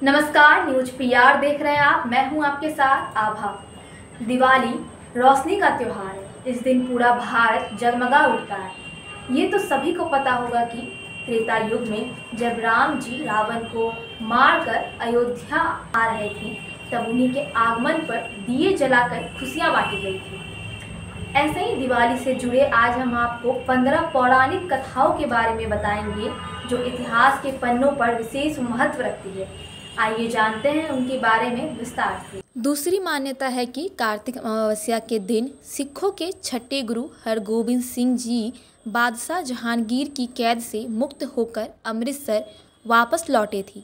नमस्कार, news PR देख रहे हैं आप। मैं हूं आपके साथ आभा। दिवाली रोशनी का त्योहार है। इस दिन पूरा भारत जगमगा उठता है। ये तो सभी को पता होगा कि त्रेता युग में जब राम जी रावण को मारकर अयोध्या आ रहे थे, तब उन्हीं के आगमन पर दिए जलाकर खुशियां बांटी गई थी। ऐसे ही दिवाली से जुड़े आज हम आपको 15 पौराणिक कथाओं के बारे में बताएंगे, जो इतिहास के पन्नों पर विशेष महत्व रखती है। आइए जानते हैं उनके बारे में विस्तार से। दूसरी मान्यता है कि कार्तिक अमावस्या के दिन सिखों के छठे गुरु हरगोबिंद सिंह जी बादशाह जहांगीर की कैद से मुक्त होकर अमृतसर वापस लौटे थे।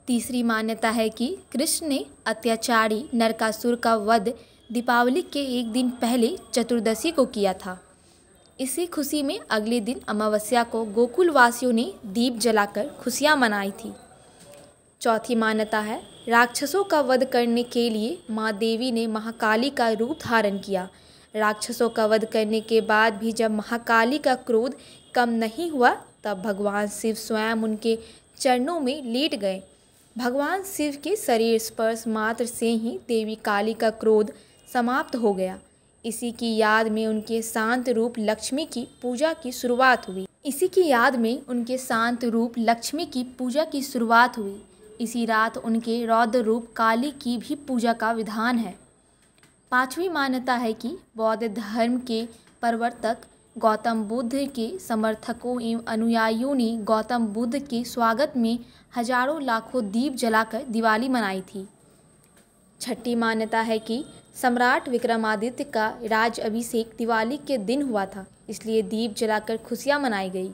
तीसरी मान्यता है कि कृष्ण ने अत्याचारी नरकासुर का वध दीपावली के एक दिन पहले चतुर्दशी को किया था। इसी खुशी में अगले दिन अमावस्या को गोकुल वासियों ने दीप जलाकर खुशियां मनाई थी। चौथी मान्यता है राक्षसों का वध करने के लिए माँ देवी ने महाकाली का रूप धारण किया। राक्षसों का वध करने के बाद भी जब महाकाली का क्रोध कम नहीं हुआ, तब भगवान शिव स्वयं उनके चरणों में लेट गए। भगवान शिव के शरीर स्पर्श मात्र से ही देवी काली का क्रोध समाप्त हो गया। इसी की याद में उनके शांत रूप लक्ष्मी की पूजा की शुरुआत हुई। इसी रात उनके रौद्र रूप काली की भी पूजा का विधान है। पांचवी मान्यता है कि बौद्ध धर्म के प्रवर्तक गौतम बुद्ध के समर्थकों एवं अनुयायियों ने गौतम बुद्ध के स्वागत में हजारों लाखों दीप जलाकर दिवाली मनाई थी। छठी मान्यता है कि सम्राट विक्रमादित्य का राज अभिषेक दिवाली के दिन हुआ था, इसलिए दीप जलाकर खुशियां मनाई गई।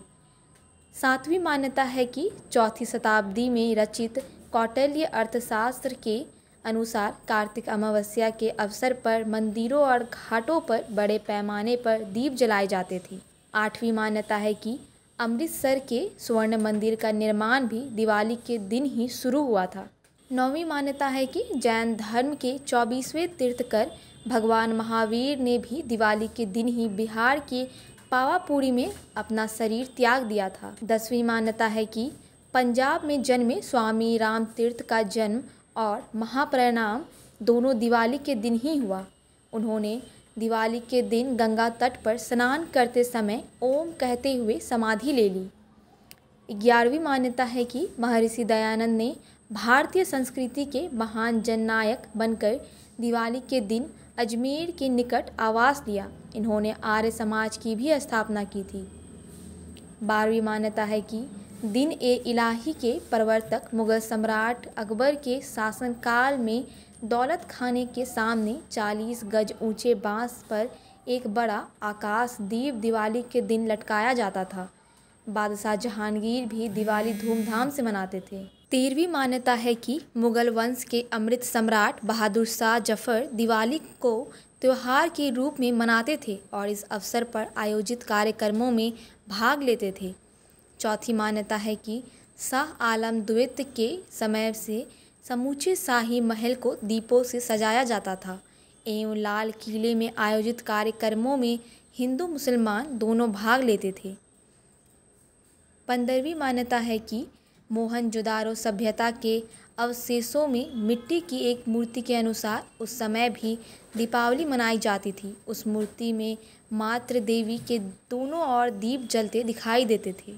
सातवीं मान्यता है कि चौथी शताब्दी में रचित कौटिल्य अर्थशास्त्र के अनुसार कार्तिक अमावस्या के अवसर पर मंदिरों और घाटों पर बड़े पैमाने पर दीप जलाए जाते थे। आठवीं मान्यता है कि अमृतसर के स्वर्ण मंदिर का निर्माण भी दिवाली के दिन ही शुरू हुआ था। नौवीं मान्यता है कि जैन धर्म के 24वें तीर्थंकर भगवान महावीर ने भी दिवाली के दिन ही बिहार के पावापुरी में अपना शरीर त्याग दिया था। 10वीं मान्यता है कि पंजाब में जन्मे स्वामी राम तीर्थ का जन्म और महापरिणाम दोनों दिवाली के दिन ही हुआ। उन्होंने दिवाली के दिन गंगा तट पर स्नान करते समय ओम कहते हुए समाधि ले ली। 11वीं मान्यता है कि महर्षि दयानंद ने भारतीय संस्कृति के महान जननायक बनकर दिवाली के दिन अजमेर के निकट आवास लिया। इन्होंने आर्य समाज की भी स्थापना की थी। 12वीं मान्यता है कि दिन ए इलाही के प्रवर्तक मुगल सम्राट अकबर के शासनकाल में दौलत खाने के सामने 40 गज ऊंचे बांस पर एक बड़ा आकाश दीप दिवाली के दिन लटकाया जाता था। बादशाह जहांगीर भी दिवाली धूमधाम से मनाते थे। 13वीं मान्यता है कि मुगल वंश के अमृत सम्राट बहादुर शाह जफर दिवाली को त्योहार के रूप में मनाते थे और इस अवसर पर आयोजित कार्यक्रमों में भाग लेते थे। चौथी मान्यता है कि शाह आलम द्वितीय के समय से समूचे शाही महल को दीपों से सजाया जाता था एवं लाल किले में आयोजित कार्यक्रमों में हिंदू मुसलमान दोनों भाग लेते थे। 15वीं मान्यता है कि मोहनजोदारो सभ्यता के अवशेषों में मिट्टी की एक मूर्ति के अनुसार उस समय भी दीपावली मनाई जाती थी। उस मूर्ति में मातृ देवी के दोनों ओर दीप जलते दिखाई देते थे।